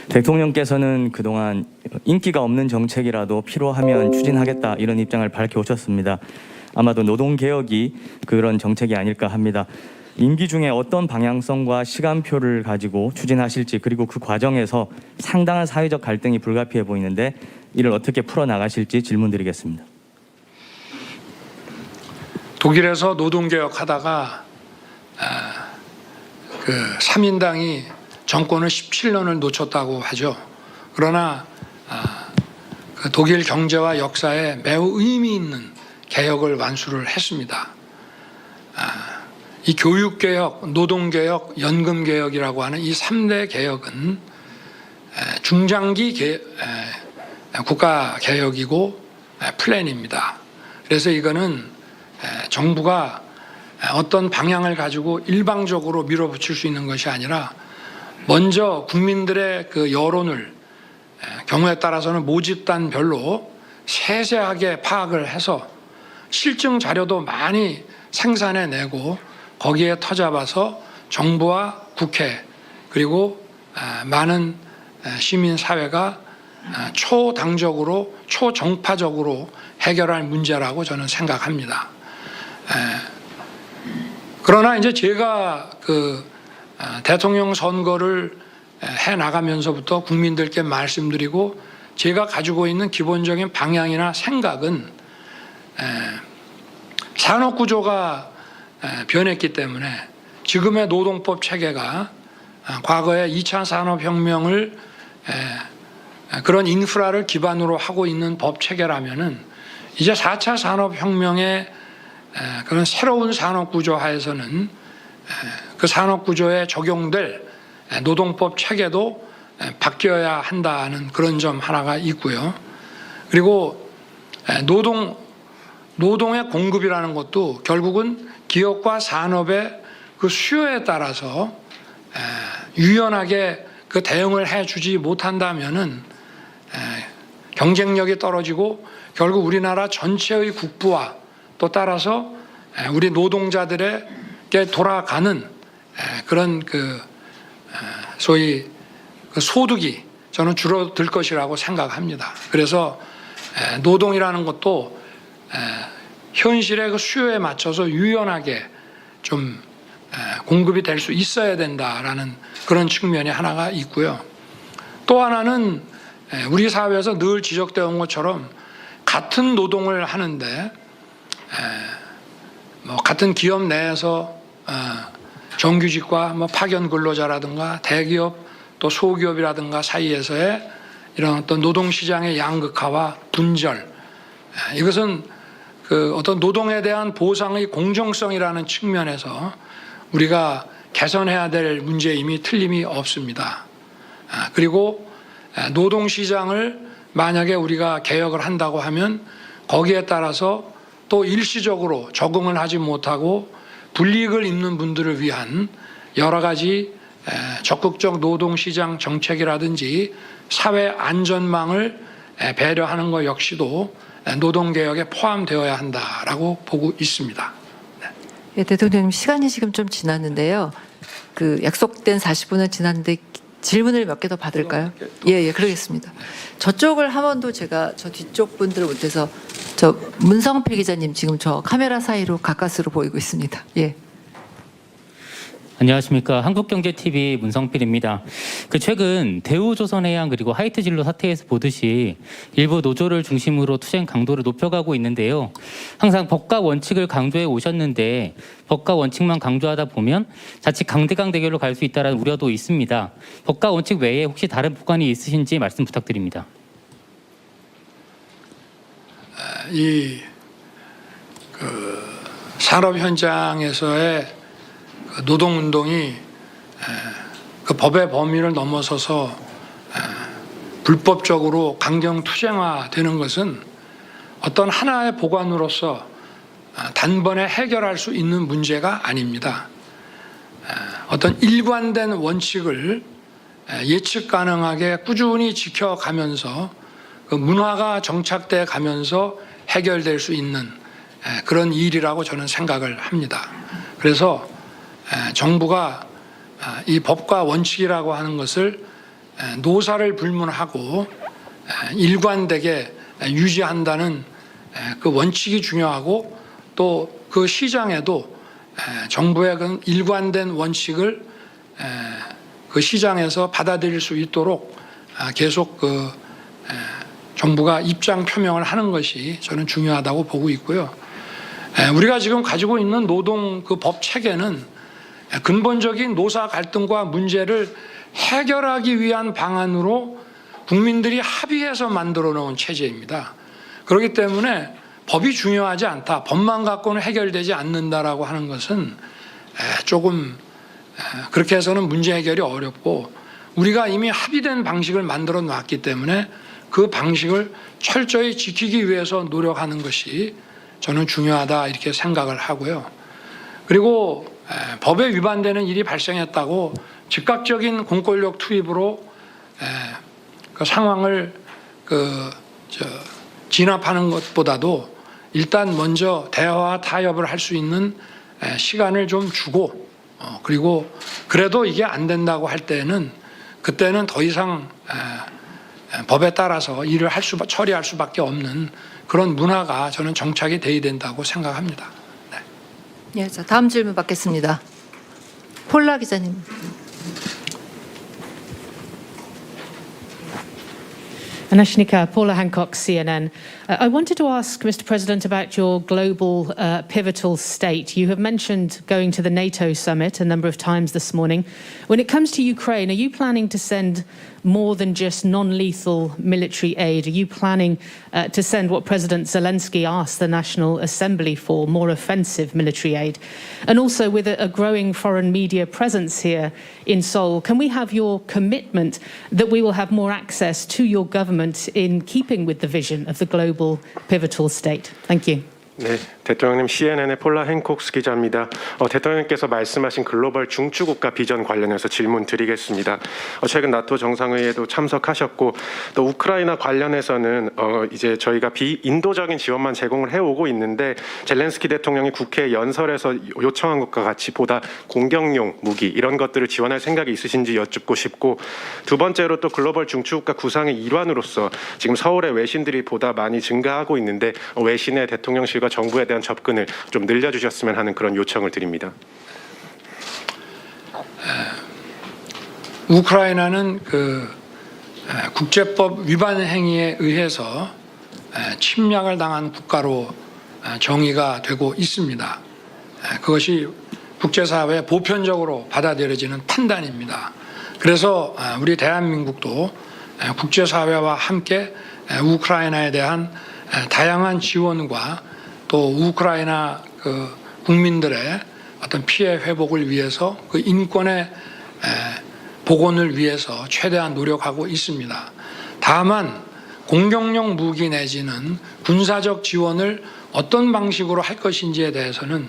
Speaker 10: 대통령께서는 그동안 인기가 없는 정책이라도 필요하면 추진하겠다 이런 입장을 밝혀오셨습니다. 아마도 노동개혁이 그런 정책이 아닐까 합니다. 임기 중에 어떤 방향성과 시간표를 가지고 추진하실지, 그리고 그 과정에서 상당한 사회적 갈등이 불가피해 보이는데
Speaker 13: 이를 어떻게 풀어나가실지 질문드리겠습니다.
Speaker 3: 독일에서 노동개혁하다가 그 3인당이 정권을 17년을 놓쳤다고 하죠. 그러나 그 독일 경제와 역사에 매우 의미 있는 개혁을 완수를 했습니다. 이 교육개혁, 노동개혁, 연금개혁이라고 하는 이 3대 개혁은 중장기 국가개혁이고 플랜입니다. 그래서 이거는 정부가 어떤 방향을 가지고 일방적으로 밀어붙일 수 있는 것이 아니라 먼저 국민들의 그 여론을 경우에 따라서는 모집단별로 세세하게 파악을 해서 실증 자료도 많이 생산해내고 거기에 터잡아서 정부와 국회 그리고 많은 시민사회가 초당적으로 초정파적으로 해결할 문제라고 저는 생각합니다. 그러나 이제 제가 그 대통령 선거를 해 나가면서부터 국민들께 말씀드리고 제가 가지고 있는 기본적인 방향이나 생각은 산업 구조가 변했기 때문에 지금의 노동법 체계가 과거의 2차 산업혁명을 그런 인프라를 기반으로 하고 있는 법 체계라면은 이제 4차 산업혁명의 그런 새로운 산업 구조 하에서는 그 산업 구조에 적용될 노동법 체계도 바뀌어야 한다는 그런 점 하나가 있고요. 그리고 노동의 공급이라는 것도 결국은 기업과 산업의 그 수요에 따라서 유연하게 그 대응을 해주지 못한다면은 경쟁력이 떨어지고 결국 우리나라 전체의 국부와 또 따라서 우리 노동자들에게 돌아가는 그런 그 소위 그 소득이 저는 줄어들 것이라고 생각합니다. 그래서 노동이라는 것도 현실의 그 수요에 맞춰서 유연하게 좀 공급이 될 수 있어야 된다라는 그런 측면이 하나가 있고요. 또 하나는 우리 사회에서 늘 지적되어 온 것처럼 같은 노동을 하는데 뭐 같은 기업 내에서 정규직과 뭐 파견 근로자라든가 대기업 또 소기업이라든가 사이에서의 이런 어떤 노동시장의 양극화와 분절, 이것은 그 어떤 노동에 대한 보상의 공정성이라는 측면에서 우리가 개선해야 될 문제임이 틀림이 없습니다. 그리고 노동시장을 만약에 우리가 개혁을 한다고 하면 거기에 따라서 또 일시적으로 적응을 하지 못하고 불이익을 입는 분들을 위한 여러 가지 적극적 노동시장 정책이라든지 사회 안전망을 배려하는 것 역시도 노동개혁에 포함되어야 한다라고 보고 있습니다.
Speaker 2: 예, 대통령님 시간이 지금 좀 지났는데요. 그 약속된 40분은 지났는데 질문을 몇 개 더 받을까요? 예, 그러겠습니다. 저쪽을 한 번도 제가 저 뒤쪽 분들을 못해서 저 문성필 기자님 지금 저 카메라 사이로 가까스로 보이고 있습니다. 예.
Speaker 14: 안녕하십니까. 한국경제TV 문성필입니다. 최근 대우조선해양 그리고 하이트진로 사태에서 보듯이 일부 노조를 중심으로 투쟁 강도를 높여가고 있는데요. 항상 법과 원칙을 강조해 오셨는데 법과 원칙만 강조하다 보면 자칫 강대강 대결로 갈 수 있다는 우려도 있습니다. 법과 원칙 외에 혹시 다른 법관이 있으신지 말씀 부탁드립니다.
Speaker 3: 이 산업 현장에서의 노동운동이 그 법의 범위를 넘어서서 불법적으로 강경투쟁화되는 것은 어떤 하나의 보관으로서 단번에 해결할 수 있는 문제가 아닙니다. 어떤 일관된 원칙을 예측 가능하게 꾸준히 지켜가면서 그 문화가 정착돼 가면서 해결될 수 있는 그런 일이라고 저는 생각을 합니다. 그래서 정부가 이 법과 원칙이라고 하는 것을 노사를 불문하고 일관되게 유지한다는 그 원칙이 중요하고 또 그 시장에도 정부의 그 일관된 원칙을 그 시장에서 받아들일 수 있도록 계속 그 정부가 입장 표명을 하는 것이 저는 중요하다고 보고 있고요. 우리가 지금 가지고 있는 노동 그 법 체계는 근본적인 노사 갈등과 문제를 해결하기 위한 방안으로 국민들이 합의해서 만들어 놓은 체제입니다. 그렇기 때문에 법이 중요하지 않다, 법만 갖고는 해결되지 않는다라고 하는 것은 조금 그렇게 해서는 문제 해결이 어렵고, 우리가 이미 합의된 방식을 만들어 놨기 때문에 그 방식을 철저히 지키기 위해서 노력하는 것이 저는 중요하다 이렇게 생각을 하고요. 그리고 법에 위반되는 일이 발생했다고 즉각적인 공권력 투입으로 그 상황을 진압하는 것보다도 일단 먼저 대화와 타협을 할 수 있는 시간을 좀 주고, 그리고 그래도 이게 안 된다고 할 때는 그때는 더 이상 법에 따라서 일을 처리할 수밖에 없는 그런 문화가 저는 정착이 돼야 된다고 생각합니다. 네.
Speaker 2: 예, 자, 다음 질문 받겠습니다. 폴라 기자님.
Speaker 15: Anashnika, Paula Hancock, CNN. I wanted to ask Mr. President about your global pivotal state. You have mentioned going to the NATO summit a number of times this morning. When it comes to Ukraine, are you planning to send more than just non-lethal military aid? Are you planning to send what President Zelensky asked the National Assembly for, more offensive military aid? And also, with a growing foreign media presence here in Seoul, can we have your commitment that we will have more access to your government in keeping with the vision of the global pivotal state? Thank you.
Speaker 8: 네, 대통령님, CNN의 폴라 행콕스 기자입니다. 대통령님께서 말씀하신 글로벌 중추국가 비전 관련해서 질문 드리겠습니다. 최근 나토 정상회의에도 참석하셨고, 또 우크라이나 관련해서는 이제 저희가 비인도적인 지원만 제공을 해오고 있는데, 젤렌스키 대통령이 국회 연설에서 요청한 것과 같이 보다 공격용 무기 이런 것들을 지원할 생각이 있으신지 여쭙고 싶고, 두 번째로 또 글로벌 중추국가 구상의 일환으로서 지금 서울의 외신들이 보다 많이 증가하고 있는데, 외신의 대통령실과 정부에 대한 접근을 좀 늘려주셨으면 하는 그런 요청을 드립니다.
Speaker 3: 우크라이나는 그 국제법 위반 행위에 의해서 침략을 당한 국가로 정의가 되고 있습니다. 그것이 국제사회에 보편적으로 받아들여지는 판단입니다. 그래서 우리 대한민국도 국제사회와 함께 우크라이나에 대한 다양한 지원과 또 우크라이나 그 국민들의 어떤 피해 회복을 위해서, 그 인권의 복원을 위해서 최대한 노력하고 있습니다. 다만 공격용 무기 내지는 군사적 지원을 어떤 방식으로 할 것인지에 대해서는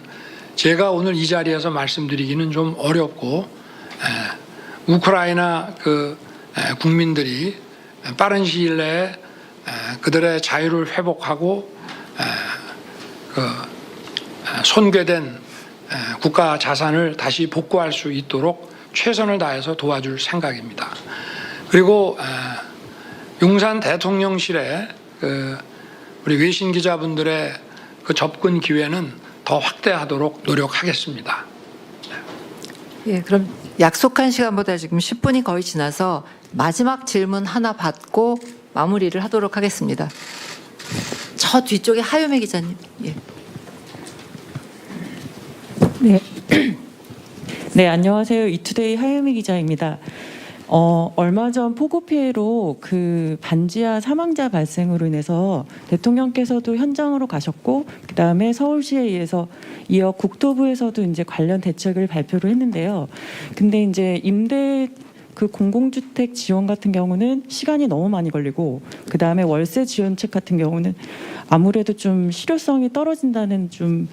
Speaker 3: 제가 오늘 이 자리에서 말씀드리기는 좀 어렵고, 우크라이나 그 국민들이 빠른 시일 내에 그들의 자유를 회복하고 손괴된 국가 자산을 다시 복구할 수 있도록 최선을 다해서 도와줄 생각입니다. 그리고 용산 대통령실에 우리 외신 기자분들의 그 접근 기회는 더 확대하도록 노력하겠습니다.
Speaker 2: 예, 그럼 약속한 시간보다 지금 10분이 거의 지나서 마지막 질문 하나 받고 마무리를 하도록 하겠습니다. 저 뒤쪽에 하요메 기자님. 예.
Speaker 12: 네. 네, 안녕하세요. 이투데이 하요메 기자입니다. 얼마 전 폭우 피해로 그 반지하 사망자 발생으로 인해서 대통령께서도 현장으로 가셨고, 그다음에 서울시에 이어 국토부에서도 이제 관련 대책을 발표를 했는데요. 근데 이제 임대 그 공공주택 지원 같은 경우는 시간이 너무 많이 걸리고, 그다음에 월세 지원책 같은 경우는 아무래도 좀 실효성이 떨어진다는 좀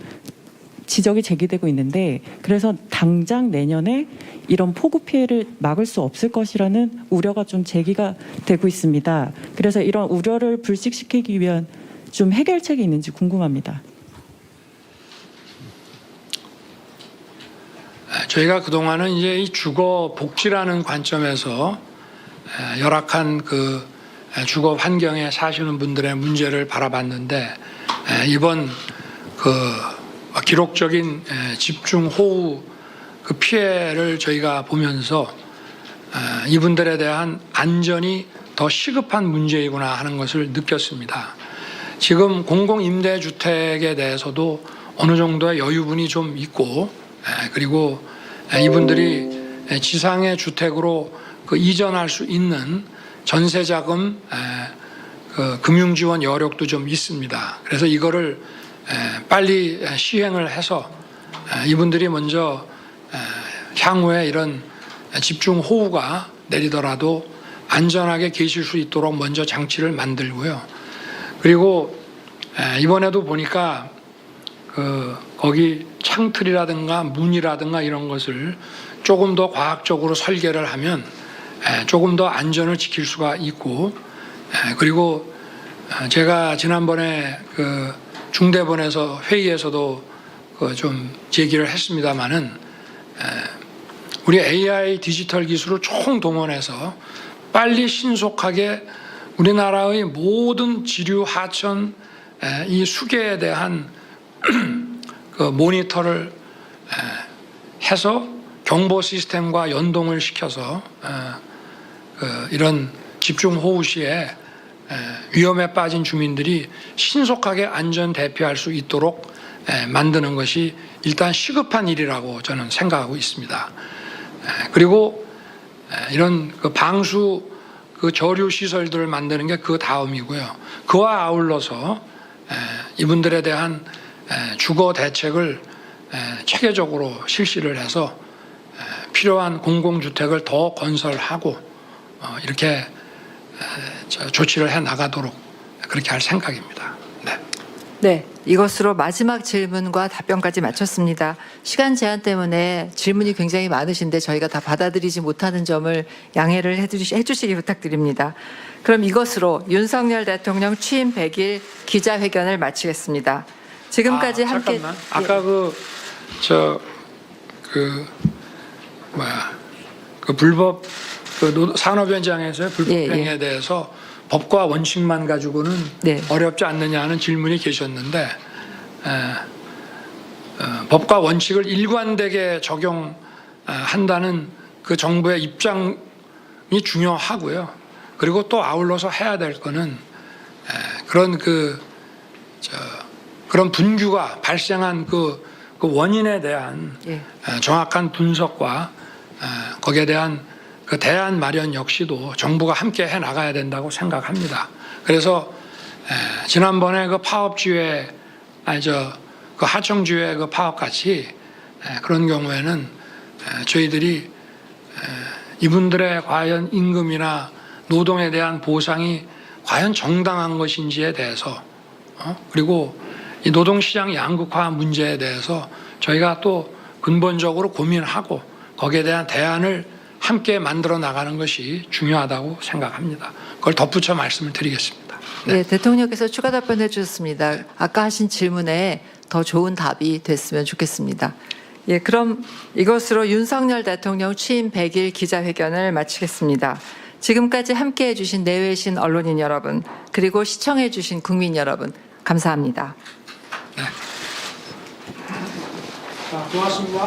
Speaker 12: 지적이 제기되고 있는데, 그래서 당장 내년에 이런 폭우 피해를 막을 수 없을 것이라는 우려가 좀 제기가 되고 있습니다. 그래서 이런 우려를 불식시키기 위한 좀 해결책이 있는지 궁금합니다.
Speaker 3: 저희가 그동안은 이제 이 주거 복지라는 관점에서 열악한 그 주거 환경에 사시는 분들의 문제를 바라봤는데, 이번 그 기록적인 집중호우 그 피해를 저희가 보면서 이분들에 대한 안전이 더 시급한 문제이구나 하는 것을 느꼈습니다. 지금 공공임대주택에 대해서도 어느 정도의 여유분이 좀 있고, 그리고 이분들이 지상의 주택으로 이전할 수 있는 전세자금 그 금융지원 여력도 좀 있습니다. 그래서 이거를 빨리 시행을 해서 이분들이 먼저 향후에 이런 집중 호우가 내리더라도 안전하게 계실 수 있도록 먼저 장치를 만들고요. 그리고 이번에도 보니까 거기 창틀이라든가 문이라든가 이런 것을 조금 더 과학적으로 설계를 하면 조금 더 안전을 지킬 수가 있고, 그리고 제가 지난번에 그 중대본에서 회의에서도 좀 제기를 했습니다마는 우리 AI 디지털 기술을 총동원해서 빨리 신속하게 우리나라의 모든 지류 하천 이 수계에 대한 그 모니터를 해서 경보 시스템과 연동을 시켜서 이런 집중호우 시에 위험에 빠진 주민들이 신속하게 안전 대피할 수 있도록 만드는 것이 일단 시급한 일이라고 저는 생각하고 있습니다. 그리고 이런 그 방수 그 저류 시설들을 만드는 게 그 다음이고요. 그와 아울러서 이분들에 대한 주거 대책을 체계적으로 실시를 해서 필요한 공공주택을 더 건설하고 이렇게 조치를 해 나가도록 그렇게 할 생각입니다.
Speaker 2: 네, 이것으로 마지막 질문과 답변까지 마쳤습니다. 시간 제한 때문에 질문이 굉장히 많으신데 저희가 다 받아들이지 못하는 점을 양해를 해주시기 부탁드립니다. 그럼 이것으로 윤석열 대통령 취임 100일 기자회견을 마치겠습니다. 지금까지 함께
Speaker 3: 잠깐만. 아까 그 불법 산업 현장에서의 불법행위에 대해서 법과 원칙만 가지고는 어렵지 않느냐 하는 질문이 계셨는데 법과 원칙을 일관되게 적용한다는 그 정부의 입장이 중요하고요. 그리고 또 아울러서 해야 될 거는 그런 분규가 발생한 그 원인에 대한 정확한 분석과 거기에 대한 그 대안 마련 역시도 정부가 함께 해 나가야 된다고 생각합니다. 그래서 지난번에 그 파업지회, 그 하청지회 그 파업 같이 그런 경우에는 저희들이 이분들의 과연 임금이나 노동에 대한 보상이 과연 정당한 것인지에 대해서 그리고 이 노동시장 양극화 문제에 대해서 저희가 또 근본적으로 고민하고 거기에 대한 대안을 함께 만들어 나가는 것이 중요하다고 생각합니다. 그걸 덧붙여 말씀을 드리겠습니다.
Speaker 2: 네, 대통령께서 추가 답변해 주셨습니다. 아까 하신 질문에 더 좋은 답이 됐으면 좋겠습니다. 예, 그럼 이것으로 윤석열 대통령 취임 100일 기자회견을 마치겠습니다. 지금까지 함께해 주신 내외신 언론인 여러분, 그리고 시청해 주신 국민 여러분, 감사합니다.
Speaker 3: 자, 고맙습니다.